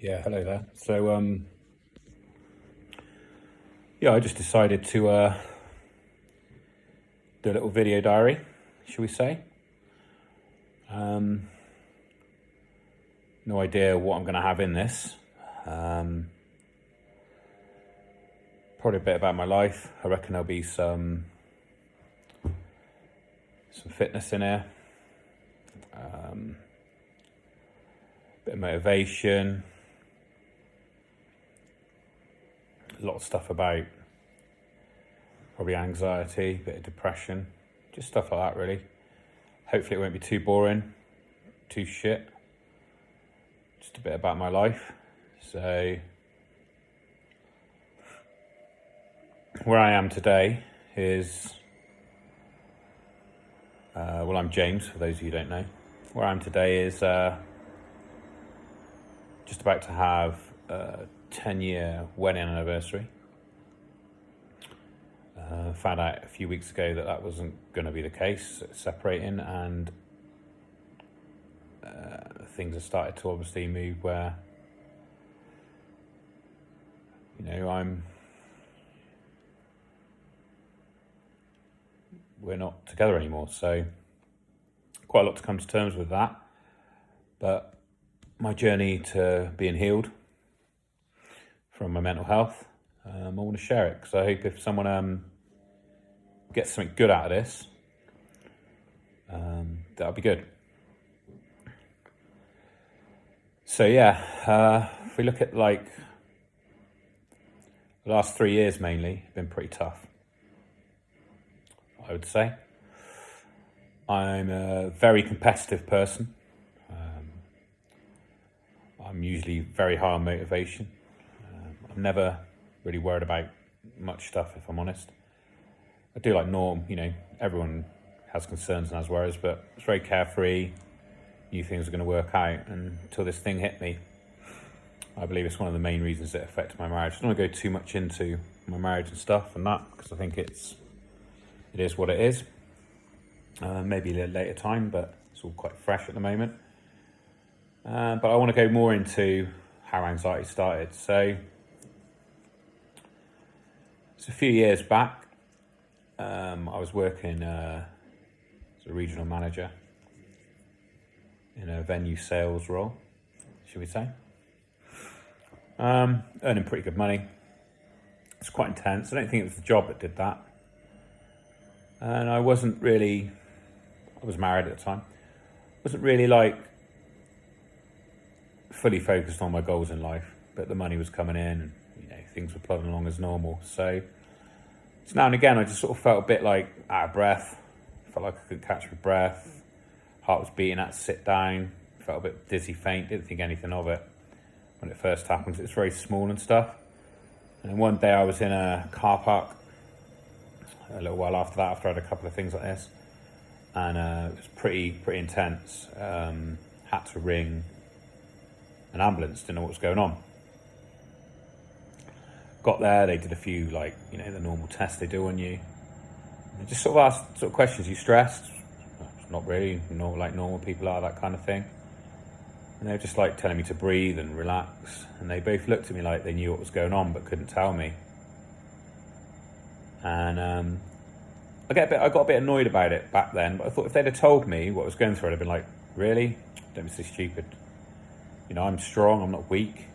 Yeah, hello there. So I just decided to do a little video diary, shall we say? No idea what I'm going to have in this. Probably a bit about my life. I reckon there'll be some fitness in here, bit of motivation, a lot of stuff about probably anxiety, bit of depression, just stuff like that really. Hopefully it won't be too boring, too shit. Just a bit about my life. So where I am today is, I'm James, for those of you who don't know. Where I am today is just about to have a 10-year wedding anniversary. Found out a few weeks ago that wasn't going to be the case, separating, and things have started to obviously move where, we're not together anymore. So quite a lot to come to terms with that. But my journey to being healed from my mental health, I want to share it because I hope if someone gets something good out of this, that'll be good. So if we look at the last 3 years mainly, been pretty tough, I would say. I'm a very competitive person. I'm usually very high on motivation. I'm never really worried about much stuff, if I'm honest. I do like Norm, everyone has concerns and has worries, but it's very carefree. New things are going to work out, and until this thing hit me, I believe it's one of the main reasons it affected my marriage. I don't want to go too much into my marriage and stuff and that, because I think it is what it is. Maybe a later time, but it's all quite fresh at the moment. But I want to go more into how anxiety started. So it's a few years back. I was working as a regional manager in a venue sales role, should we say. Earning pretty good money. It's quite intense. I don't think it was the job that did that. And I was married at the time. Wasn't really fully focused on my goals in life, but the money was coming in and things were plodding along as normal. So now and again I just sort of felt a bit out of breath. Felt like I couldn't catch my breath. Heart was beating, had to sit down. Felt a bit dizzy, faint. Didn't think anything of it when it first happened. It's very small and stuff. And then one day I was in a car park a little while after that, after I had a couple of things like this, and it was pretty intense. Had to ring an ambulance, didn't know what was going on. Got there, they did a few the normal tests they do on you. They just sort of asked questions. You stressed? Not really, like normal people are, that kind of thing. And they were just telling me to breathe and relax. And they both looked at me like they knew what was going on but couldn't tell me. And I got a bit annoyed about it back then, but I thought if they'd have told me what I was going through, I'd have been like, really? Don't be so stupid. I'm strong, I'm not weak.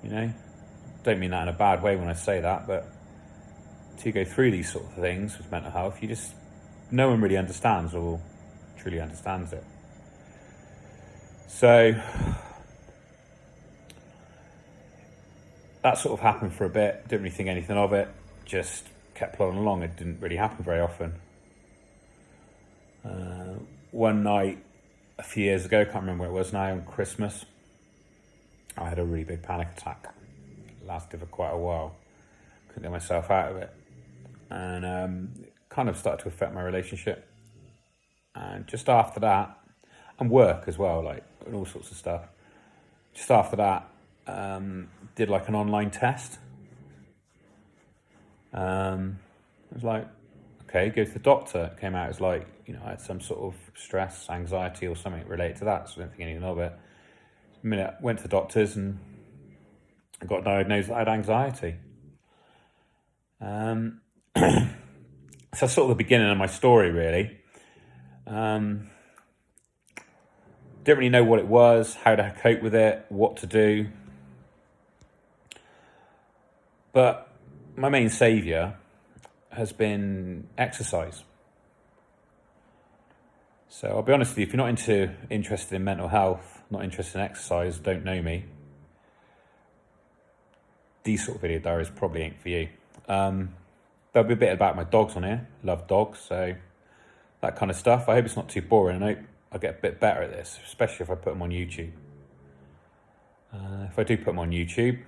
Don't mean that in a bad way when I say that, but to go through these sort of things with mental health, no one really understands or truly understands it. So that sort of happened for a bit, didn't really think anything of it, just kept plodding along. It didn't really happen very often. One night a few years ago, can't remember where it was now, on Christmas, I had a really big panic attack. It lasted for quite a while. Couldn't get myself out of it. And it kind of started to affect my relationship. And just after that, and work as well, and all sorts of stuff. Just after that, did an online test. I was like, okay, go to the doctor. It came out as I had some sort of stress, anxiety or something related to that, so I didn't think anything of it. minute went to the doctors and I got diagnosed that I had anxiety. So that's sort of the beginning of my story, really. Didn't really know what it was, how to cope with it, what to do. But my main saviour has been exercise. So I'll be honest with you, if you're not interested in mental health, not interested in exercise, don't know me, these sort of video diaries probably ain't for you. There'll be a bit about my dogs on here. Love dogs, so that kind of stuff. I hope it's not too boring. I hope I'll get a bit better at this, especially if I put them on YouTube. If I do put them on YouTube,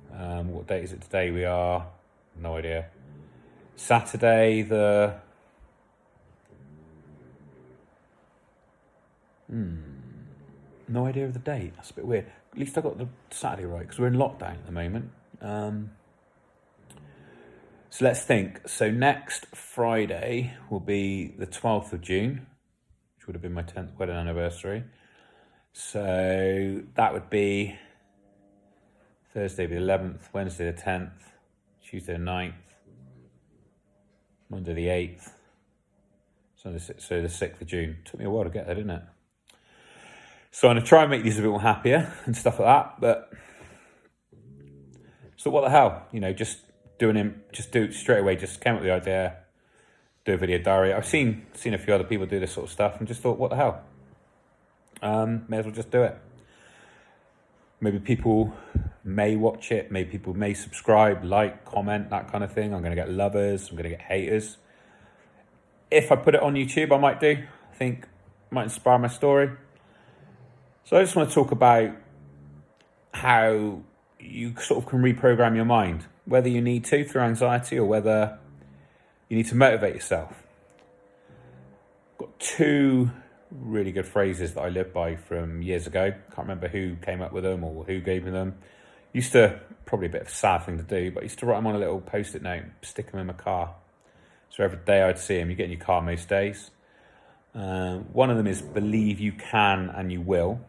what date is it today? We are, no idea. Saturday the... No idea of the date. That's a bit weird. At least I got the Saturday right, because we're in lockdown at the moment. So let's think. So next Friday will be the 12th of June, which would have been my 10th wedding anniversary. So that would be Thursday the 11th, Wednesday the 10th, Tuesday the 9th, Monday the 8th, so the 6th of June. Took me a while to get there, didn't it? So I'm going to try and make these a bit more happier and stuff like that, but so what the hell, just do it straight away, just came up with the idea, do a video diary. I've seen a few other people do this sort of stuff and just thought, what the hell? May as well just do it. Maybe people may watch it, maybe people may subscribe, like, comment, that kind of thing. I'm going to get lovers, I'm going to get haters. If I put it on YouTube, I might do. I think it might inspire my story. So I just want to talk about how you sort of can reprogram your mind, whether you need to through anxiety or whether you need to motivate yourself. I've got two really good phrases that I live by from years ago. Can't remember who came up with them or who gave me them. Probably a bit of a sad thing to do, but I used to write them on a little post-it note, stick them in my car. So every day I'd see them. You get in your car most days. One of them is believe you can and you will.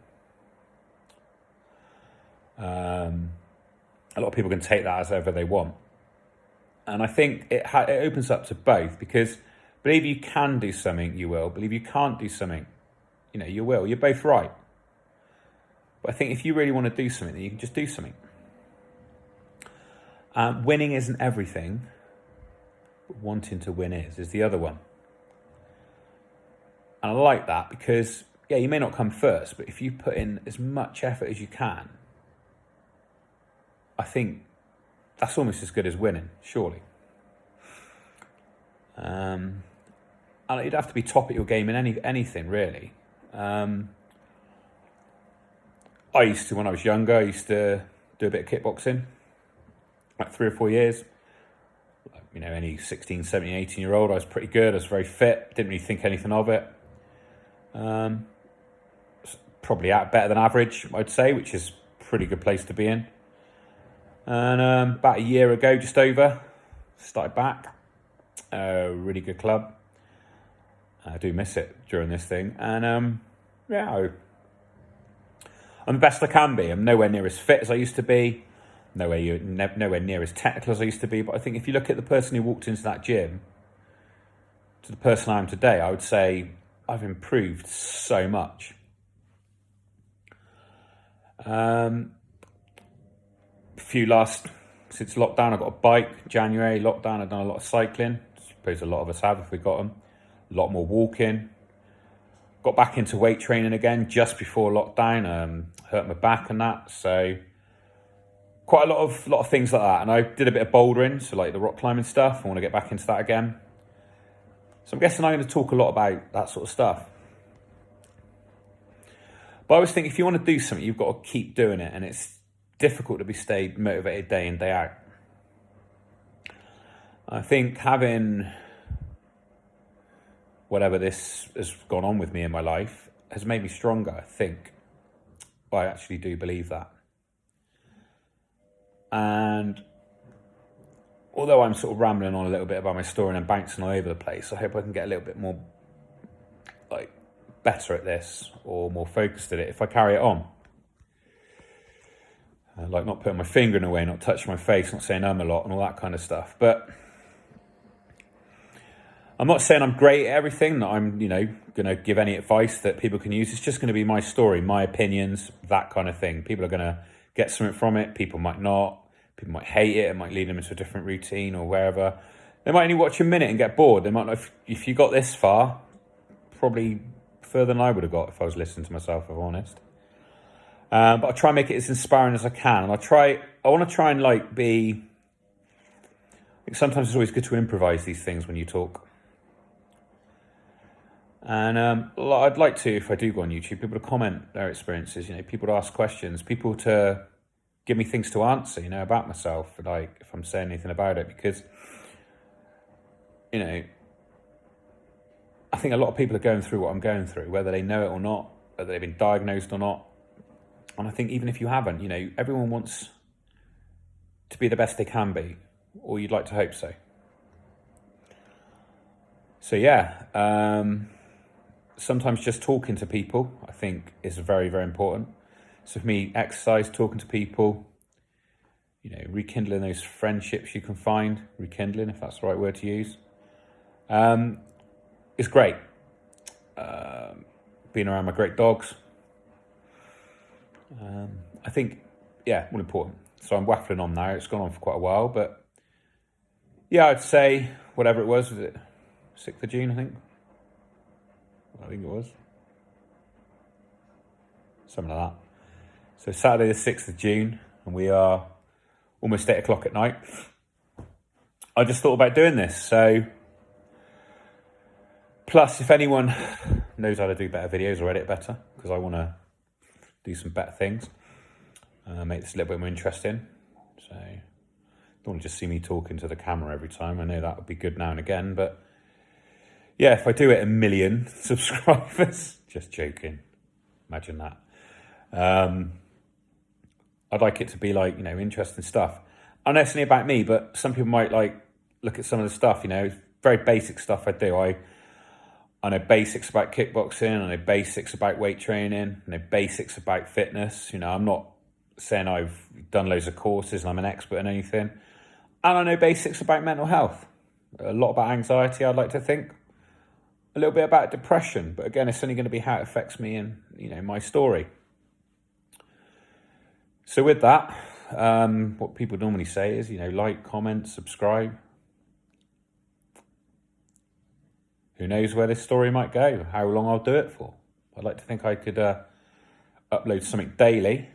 A lot of people can take that as ever they want. And I think it opens up to both, because believe you can do something, you will. Believe you can't do something, you will. You're both right. But I think if you really want to do something, then you can just do something. Winning isn't everything, but wanting to win is the other one. And I like that because, you may not come first, but if you put in as much effort as you can, I think that's almost as good as winning, surely. And you'd have to be top at your game in anything, really. When I was younger, I used to do a bit of kickboxing, like 3 or 4 years. Any 16, 17, 18-year-old, I was pretty good. I was very fit, didn't really think anything of it. Probably better than average, I'd say, which is a pretty good place to be in. And about a year ago, just over, started back. Really good club. I do miss it during this thing. And I'm the best I can be. I'm nowhere near as fit as I used to be. Nowhere near as technical as I used to be. But I think if you look at the person who walked into that gym to the person I am today, I would say I've improved so much. Since lockdown, I got a bike. January lockdown, I've done a lot of cycling. I suppose a lot of us have if we got them. A lot more walking. Got back into weight training again just before lockdown. Hurt my back and that. So quite a lot of things like that. And I did a bit of bouldering, so like the rock climbing stuff. I want to get back into that again. So I'm guessing I'm going to talk a lot about that sort of stuff. But I always think if you want to do something, you've got to keep doing it. And it's difficult to stay motivated day in, day out. I think having whatever this has gone on with me in my life has made me stronger, I think. I actually do believe that. And although I'm sort of rambling on a little bit about my story and I'm bouncing all over the place, I hope I can get a little bit more better at this or more focused at it if I carry it on. Like not putting my finger in a way, not touching my face, not saying a lot and all that kind of stuff. But I'm not saying I'm great at everything, that I'm, going to give any advice that people can use. It's just going to be my story, my opinions, that kind of thing. People are going to get something from it. People might not. People might hate it. It might lead them into a different routine or wherever. They might only watch a minute and get bored. They might not, if you got this far, probably further than I would have got if I was listening to myself, if I'm honest. But I try and make it as inspiring as I can. And I want to try and be, sometimes it's always good to improvise these things when you talk. And I'd like to, if I do go on YouTube, people to comment their experiences, people to ask questions, people to give me things to answer, about myself, if I'm saying anything about it, because, I think a lot of people are going through what I'm going through, whether they know it or not, whether they've been diagnosed or not. And I think even if you haven't, everyone wants to be the best they can be, or you'd like to hope so. So yeah, sometimes just talking to people, I think, is very, very important. So for me, exercise, talking to people, rekindling those friendships you can find, rekindling, if that's the right word to use, is great. Being around my great dogs, I think, all important. So I'm waffling on now. It's gone on for quite a while, but yeah, I'd say whatever it was it 6th of June, I think it was. Something like that. So Saturday the 6th of June, and we are almost 8 o'clock at night. I just thought about doing this. So, plus, if anyone knows how to do better videos or edit better, because I want to do some better things, make this a little bit more interesting. So, don't want to just see me talking to the camera every time. I know that would be good now and again, but yeah, if I do it 1 million subscribers, just joking, imagine that. I'd like it to be interesting stuff. I know it's only about me, but some people might look at some of the stuff, very basic stuff I do. I know basics about kickboxing, I know basics about weight training, I know basics about fitness. I'm not saying I've done loads of courses and I'm an expert in anything. And I know basics about mental health, a lot about anxiety, I'd like to think. A little bit about depression, but again, it's only going to be how it affects me and, my story. So with that, what people normally say is, like, comment, subscribe. Who knows where this story might go, how long I'll do it for. I'd like to think I could upload something daily.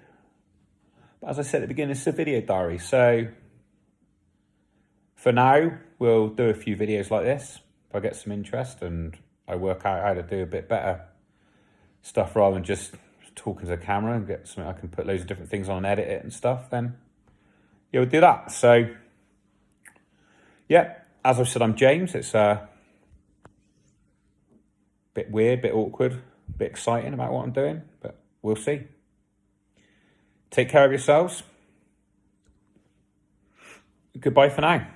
But as I said at the beginning, it's a video diary. So for now, we'll do a few videos like this if I get some interest and I work out how to do a bit better stuff rather than just talking to the camera and get something I can put loads of different things on and edit it and stuff, then we'll do that. So yeah, as I said, I'm James. It's a bit weird, bit awkward, bit exciting about what I'm doing, but we'll see. Take care of yourselves. Goodbye for now.